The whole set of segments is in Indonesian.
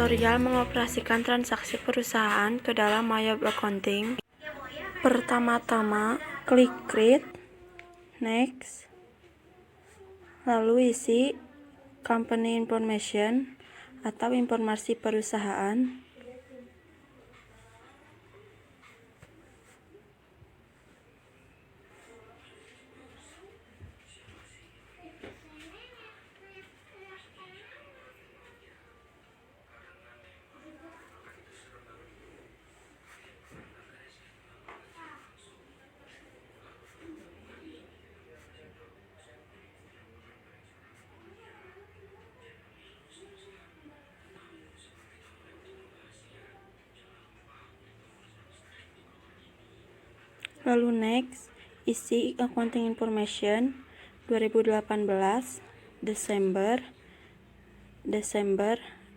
Tutorial mengoperasikan transaksi perusahaan ke dalam My Web Accounting. Pertama-tama, klik Create, Next, lalu isi Company Information atau informasi perusahaan. Lalu next, isi accounting information 2018 Desember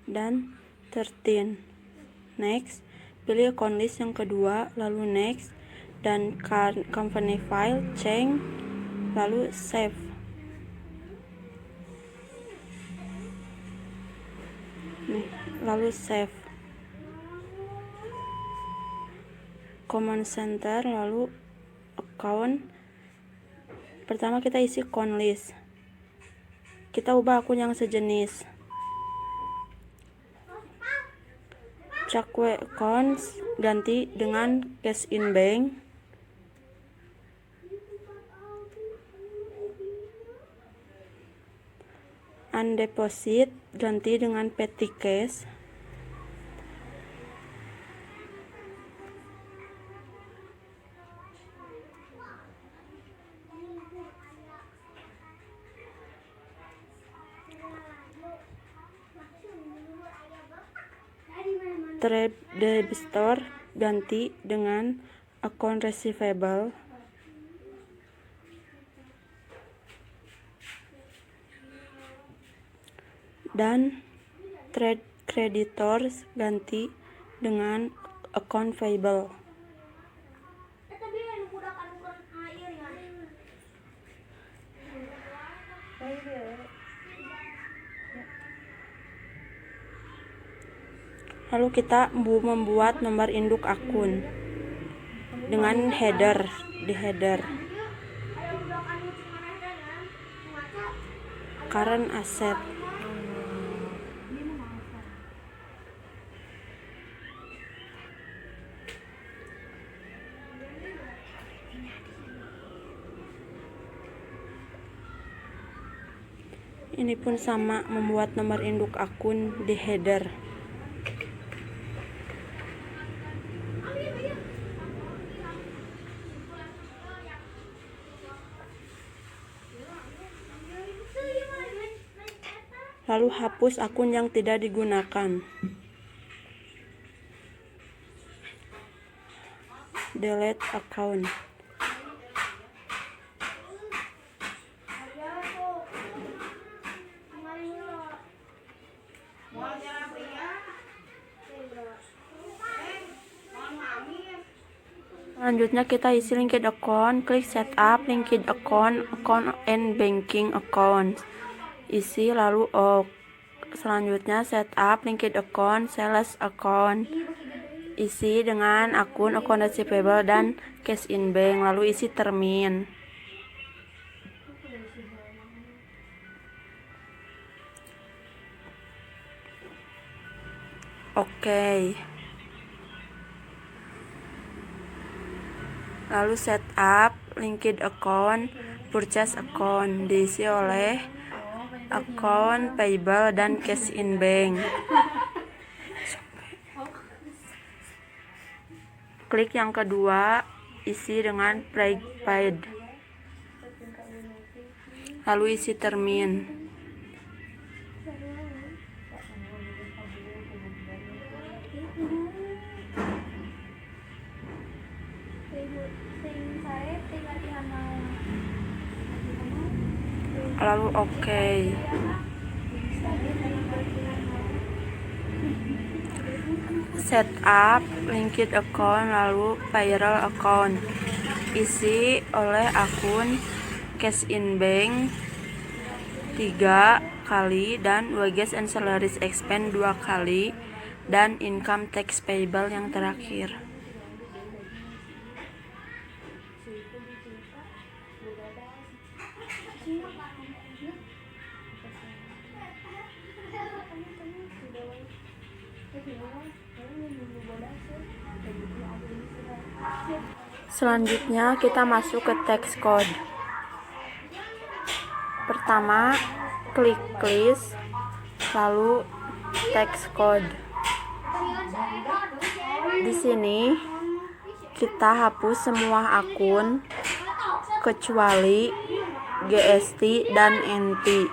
dan 13. Next, pilih account list yang kedua, lalu next, dan company file, change, lalu save. Lalu save. Command center, lalu account. Pertama kita isi account list. Kita ubah akun yang sejenis. Cakwe accounts ganti dengan cash in bank. Undeposit ganti dengan petty cash. Trade debitor ganti dengan account receivable. Dan trade creditors ganti dengan account payable. Lalu kita membuat nomor induk akun dengan header di header. Current asset. Ini pun sama, membuat nomor induk akun di header. Lalu hapus akun yang tidak digunakan. Delete account. Selanjutnya kita isi linked account, klik setup linked account and banking account. Isi lalu selanjutnya setup linked account, sales account. Isi dengan account receivable dan cash in bank, lalu isi termin. Oke. Lalu setup linked account, purchase account, diisi oleh account payable dan cash in bank. Klik yang kedua, isi dengan prepaid. Lalu isi termin. Lalu oke. Setup linked account, lalu payroll account. Isi oleh akun cash in bank 3 kali dan wages and salaries expense 2 kali. dan income tax payable yang terakhir. Selanjutnya kita masuk ke tax code. Pertama, klik list, lalu tax code. Di sini kita hapus semua akun kecuali GST dan NT.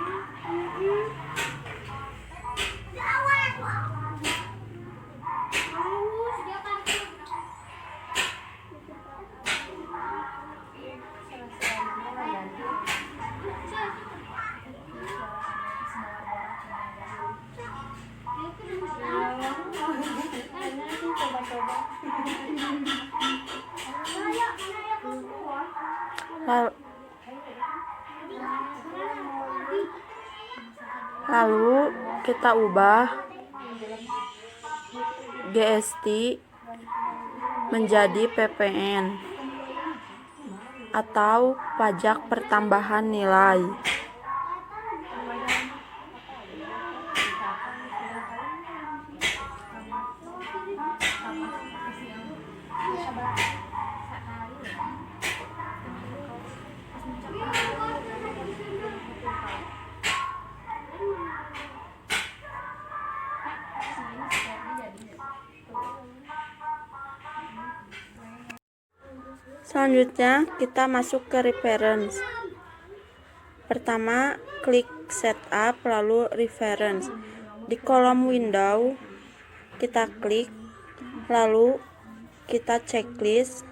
Lalu kita ubah GST menjadi PPN atau pajak pertambahan nilai. Selanjutnya kita masuk ke reference. Pertama, klik setup lalu reference. Di kolom window kita klik, lalu kita checklist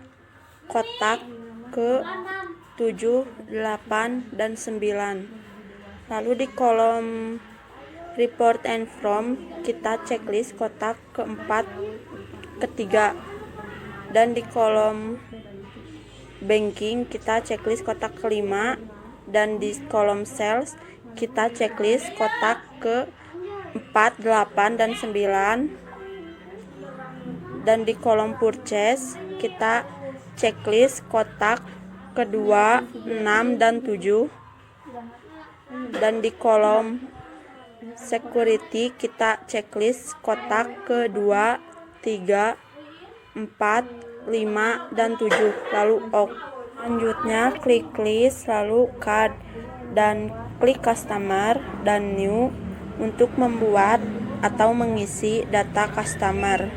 kotak ke 7, 8, dan 9. Lalu di kolom report and from kita checklist kotak keempat, ketiga, dan di kolom banking kita checklist kotak kelima, dan di kolom sales kita checklist kotak ke 4, 8, dan 9, dan di kolom purchase kita checklist kotak kedua 6 dan 7, dan di kolom security kita checklist kotak kedua 3, 4, 5, dan 7, lalu OK. Selanjutnya klik list lalu card dan klik customer dan new untuk membuat atau mengisi data customer.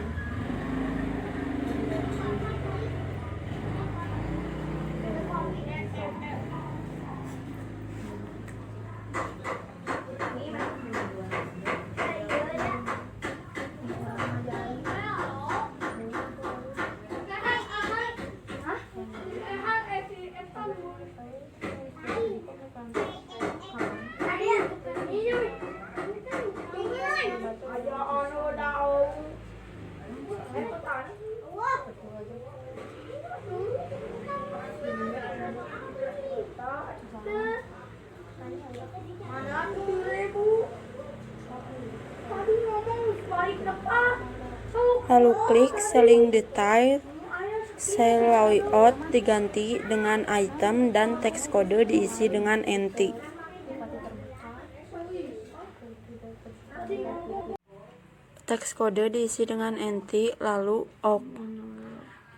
Lalu klik selling detail, sell layout diganti dengan item, dan teks kode diisi dengan NT. Teks kode diisi dengan NT lalu OK.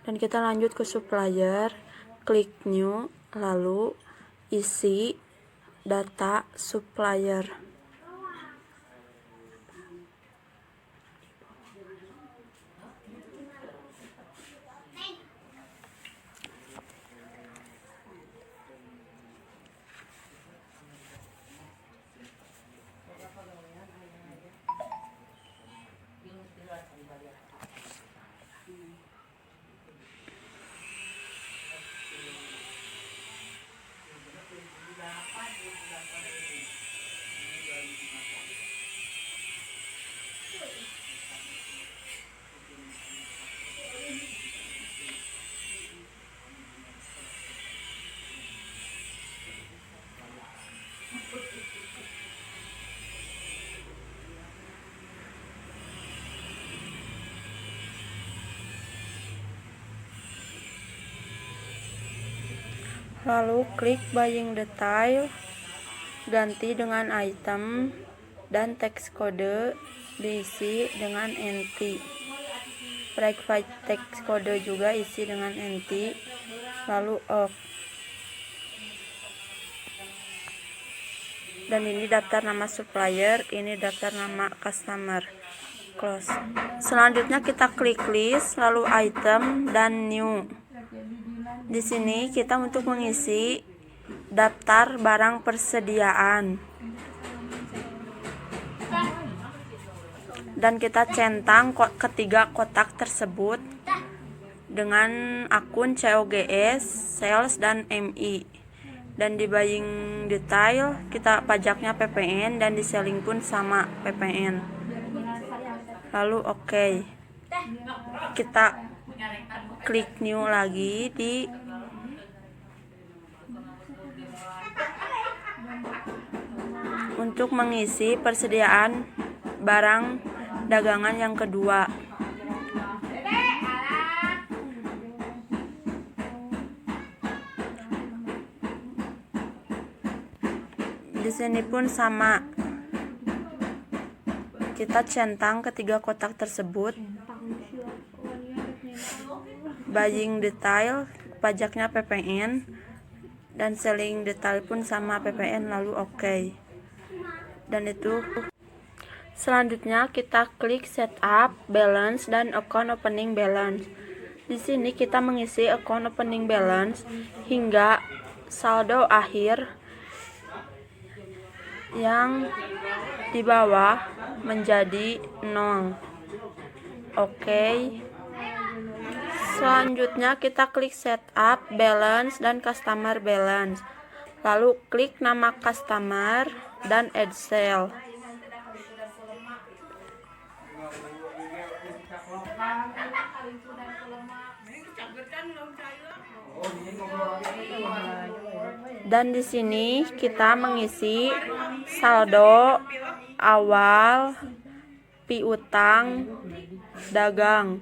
Dan kita lanjut ke supplier, klik new lalu isi data supplier. Lalu klik buying detail, ganti dengan item, dan teks kode diisi dengan NT. Private teks kode juga isi dengan NT. Lalu OK. Dan ini daftar nama supplier, ini daftar nama customer. Close. Selanjutnya kita klik list, lalu item dan new. Di sini kita untuk mengisi daftar barang persediaan. Dan kita centang ketiga kotak tersebut dengan akun COGS, sales, dan MI. Dan di buying detail kita pajaknya PPN dan di selling pun sama PPN. Lalu OK. Kita klik new lagi di untuk mengisi persediaan barang dagangan yang kedua. Di sini pun sama. Kita centang ketiga kotak tersebut. Buying detail pajaknya PPN dan selling detail pun sama PPN, lalu OK. Dan itu selanjutnya kita klik setup balance dan account opening balance. Di sini kita mengisi account opening balance hingga saldo akhir yang di bawah menjadi 0. OK. Selanjutnya kita klik setup balance dan customer balance. Lalu klik nama customer dan add sale. Dan di sini kita mengisi saldo awal piutang dagang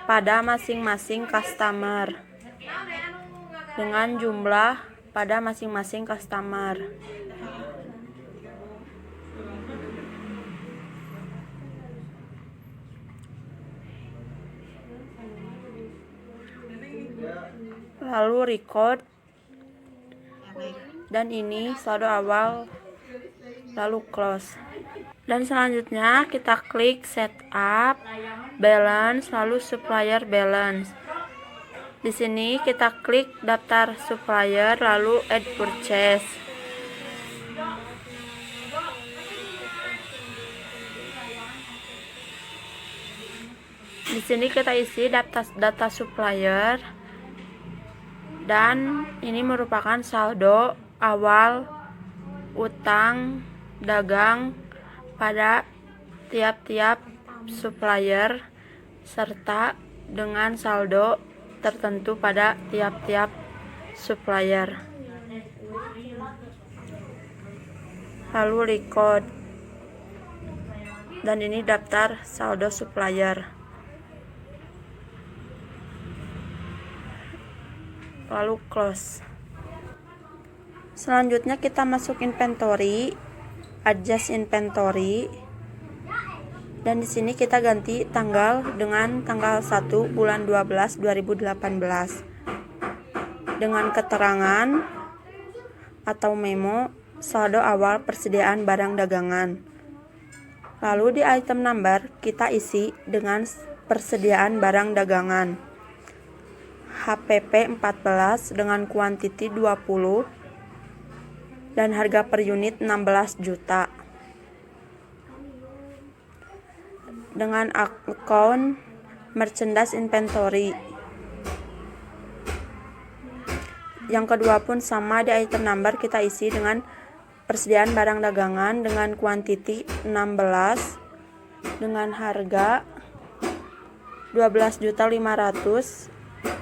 pada masing-masing customer dengan jumlah pada masing-masing customer. Lalu record. Dan ini saldo awal, lalu close. Dan selanjutnya kita klik setup balance lalu supplier balance. Di sini kita klik daftar supplier lalu add purchase. Di sini kita isi data supplier dan ini merupakan saldo awal utang dagang pada tiap-tiap supplier serta dengan saldo tertentu pada tiap-tiap supplier. Lalu record. Dan ini daftar saldo supplier. Lalu close. Selanjutnya kita masuk inventory, adjust inventory. Dan di sini kita ganti tanggal dengan tanggal 1 bulan 12 2018. Dengan keterangan atau memo saldo awal persediaan barang dagangan. Lalu di item number kita isi dengan persediaan barang dagangan. HPP 14 dengan kuantiti 20 dan harga per unit 16 juta. Dengan account merchandise inventory. Yang kedua pun sama, di item number kita isi dengan persediaan barang dagangan dengan kuantiti 16 dengan harga 12.500.000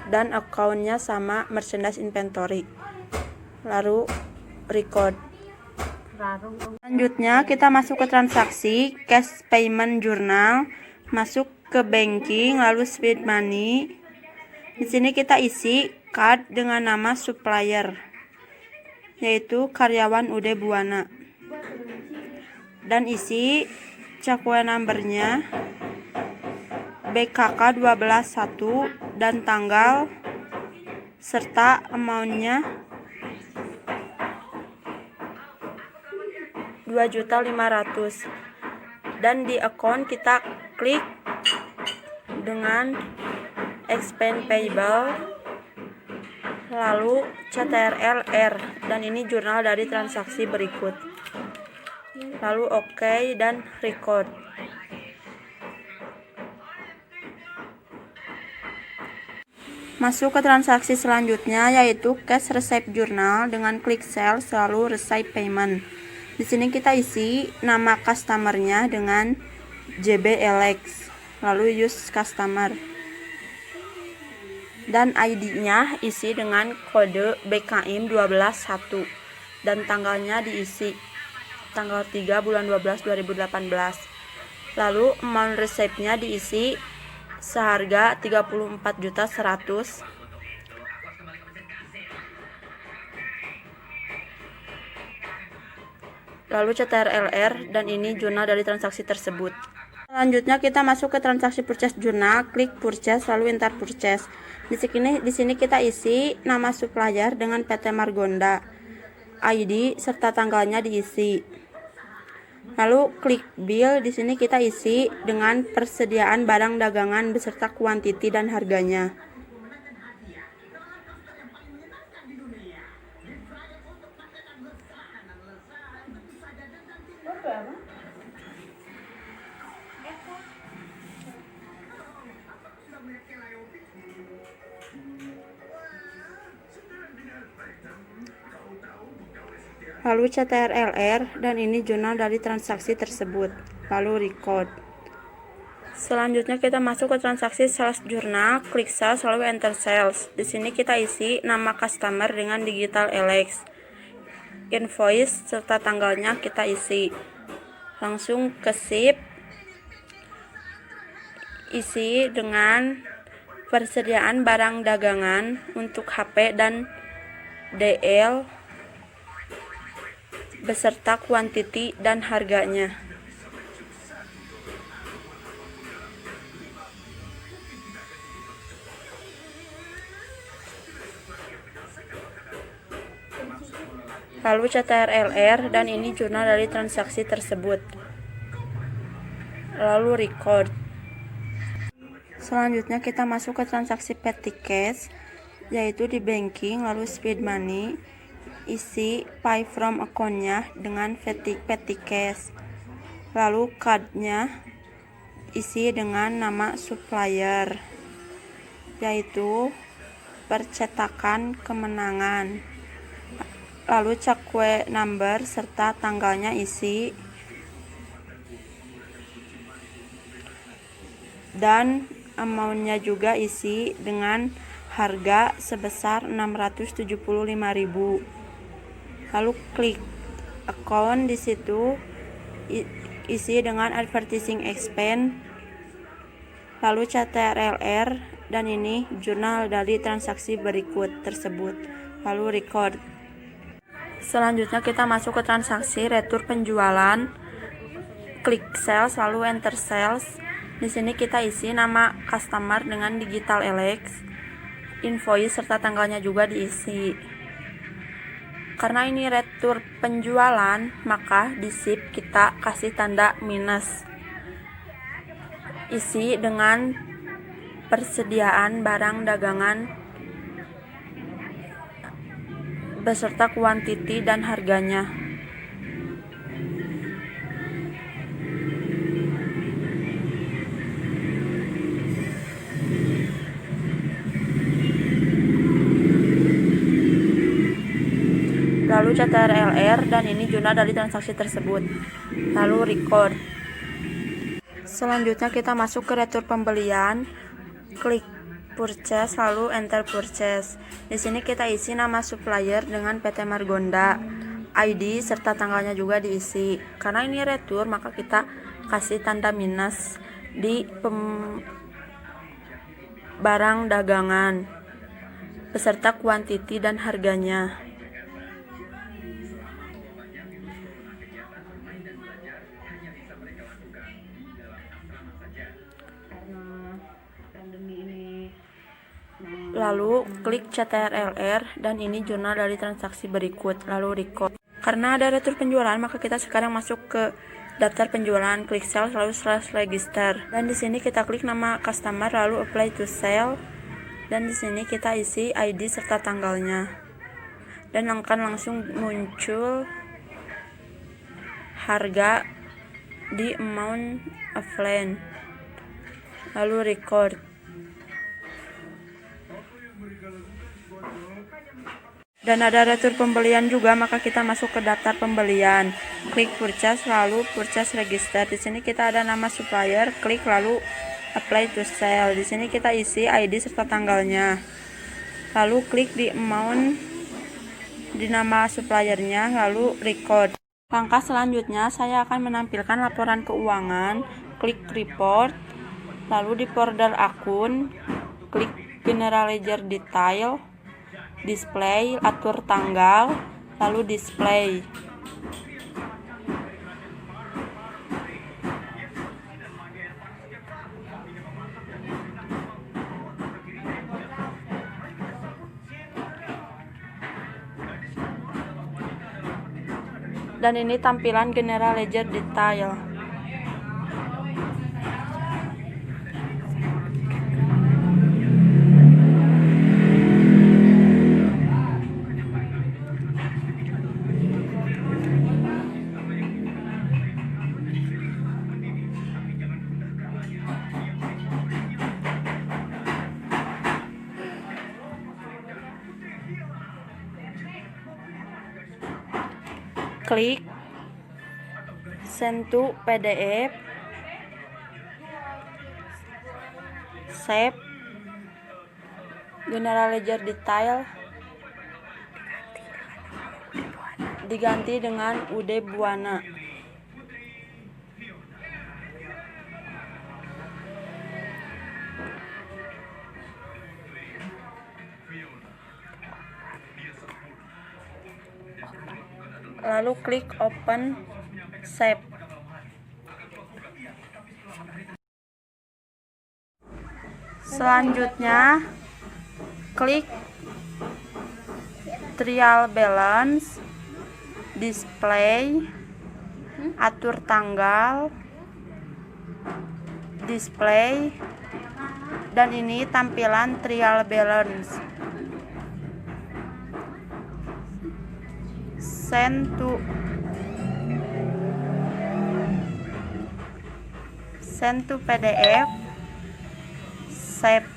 dan akunnya sama merchandise inventory. Lalu record. Selanjutnya kita masuk ke transaksi cash payment journal, masuk ke banking lalu speed money. Di sini kita isi card dengan nama supplier, yaitu karyawan UD Buana, dan isi cakwe numbernya BKK 121 dan tanggal serta amountnya 2.500.000, dan di account kita klik dengan expense payable, lalu CTRL-R, dan ini jurnal dari transaksi berikut, lalu OK dan record. Masuk ke transaksi selanjutnya, yaitu cash receipt journal dengan klik sales lalu receipt payment. Di sini kita isi nama customernya dengan JB Alex, lalu use customer, dan ID-nya isi dengan kode BKIM 121 dan tanggalnya diisi tanggal 3 bulan 12 2018. Lalu amount receipt-nya diisi seharga 34.100.000. Lalu CTRL-R, dan ini jurnal dari transaksi tersebut. Selanjutnya kita masuk ke transaksi purchase journal, klik purchase lalu enter purchase. Di sini kita isi nama supplier dengan PT Margonda, ID serta tanggalnya diisi. Lalu klik bill, di sini kita isi dengan persediaan barang dagangan beserta kuantiti dan harganya. Lalu CTRL-R, dan ini jurnal dari transaksi tersebut, lalu record. Selanjutnya kita masuk ke transaksi sales journal, klik sales lalu enter sales. Di sini kita isi nama customer dengan digital Alex, invoice serta tanggalnya kita isi. Langsung ke ship, isi dengan persediaan barang dagangan untuk HP dan DL beserta kuantiti dan harganya. Lalu CTRL-R, dan ini jurnal dari transaksi tersebut, lalu record. Selanjutnya kita masuk ke transaksi petty cash, yaitu di banking lalu speed money, isi pay from account-nya dengan petty cash, lalu card-nya isi dengan nama supplier, yaitu percetakan kemenangan, lalu cakwe number serta tanggalnya isi, dan amount-nya juga isi dengan harga sebesar 675.000. Lalu klik account, di situ isi dengan advertising expense, lalu CTRL-R, dan ini jurnal dari transaksi berikut tersebut, lalu record. Selanjutnya kita masuk ke transaksi retur penjualan, klik sales lalu enter sales. Di sini kita isi nama customer dengan digital Alex, invoice serta tanggalnya juga diisi. Karena ini retur penjualan, maka di ship kita kasih tanda minus. Isi dengan persediaan barang dagangan beserta kuantiti dan harganya. Lalu CTRL-R, dan ini jurnal dari transaksi tersebut, lalu record. Selanjutnya kita masuk ke retur pembelian, klik purchase lalu enter purchase. Di sini kita isi nama supplier dengan PT Margonda, ID serta tanggalnya juga diisi. Karena ini retur, maka kita kasih tanda minus di barang dagangan. beserta kuantiti dan harganya. Lalu klik CTRLR dan ini jurnal dari transaksi berikut, lalu record. Karena ada retur penjualan, maka kita sekarang masuk ke daftar penjualan, klik sales lalu /register. Dan di sini kita klik nama customer lalu apply to sale. Dan di sini kita isi ID serta tanggalnya. Dan akan langsung muncul harga di amount of land. Lalu record. Dan ada retur pembelian juga, maka kita masuk ke daftar pembelian. Klik purchase lalu purchase register. Di sini kita ada nama supplier, klik lalu apply to sale. Di sini kita isi ID serta tanggalnya. Lalu klik di amount di nama suppliernya lalu record. Langkah selanjutnya saya akan menampilkan laporan keuangan. Klik report. Lalu di folder akun, klik general ledger detail. Display, atur tanggal, lalu display. Dan ini tampilan general ledger detail. Klik send to PDF, save, general ledger detail diganti dengan UD Buana. Lalu klik open save. Selanjutnya klik trial balance, display, atur tanggal, display, dan ini tampilan trial balance. Send to PDF, save.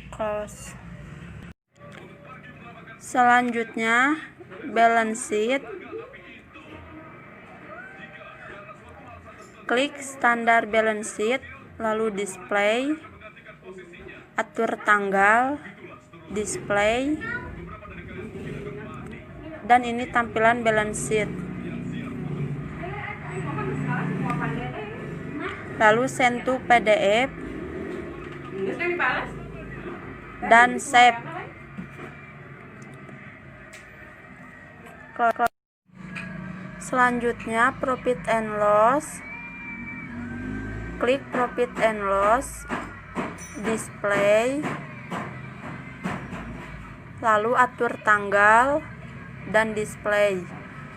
Close. Selanjutnya balance sheet, klik standar balance sheet lalu display, atur tanggal, display, dan ini tampilan balance sheet. Lalu send to PDF dan save. Selanjutnya profit and loss, klik profit and loss, display, lalu atur tanggal dan display,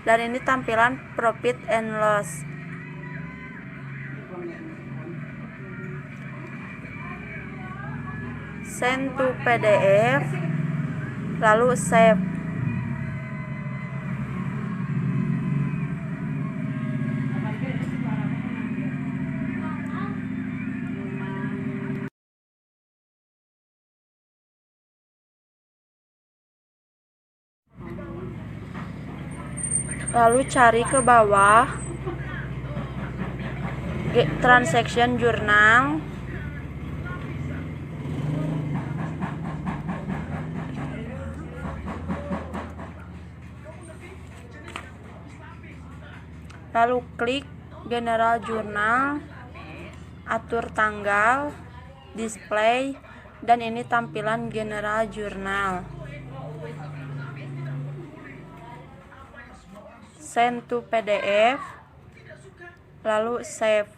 dan ini tampilan profit and loss. Send to PDF lalu save. Lalu cari ke bawah transaction journal, lalu klik general journal, atur tanggal, display, dan ini tampilan general jurnal. Send to PDF, lalu save.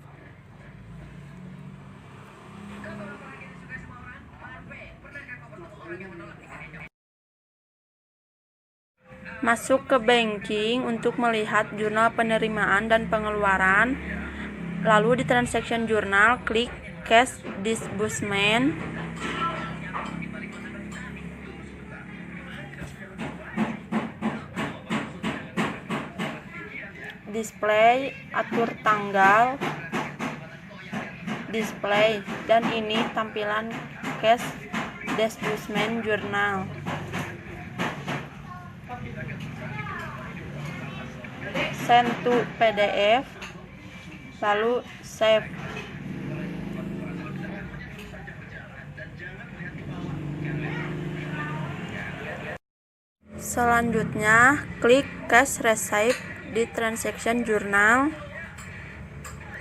Masuk ke banking untuk melihat jurnal penerimaan dan pengeluaran. Lalu di transaction journal, klik cash disbursement. Display, atur tanggal, display, dan ini tampilan cash disbursement journal. Send to PDF, lalu save. Selanjutnya, klik cash receipt di transaction journal,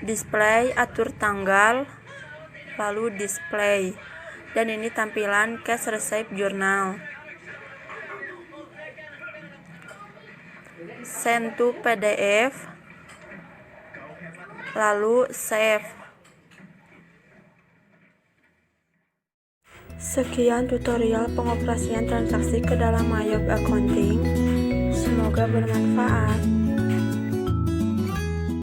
display, atur tanggal, lalu display, dan ini tampilan cash receipt journal. Send to PDF, lalu save. Sekian tutorial pengoperasian transaksi ke dalam Ayob Accounting. Semoga bermanfaat.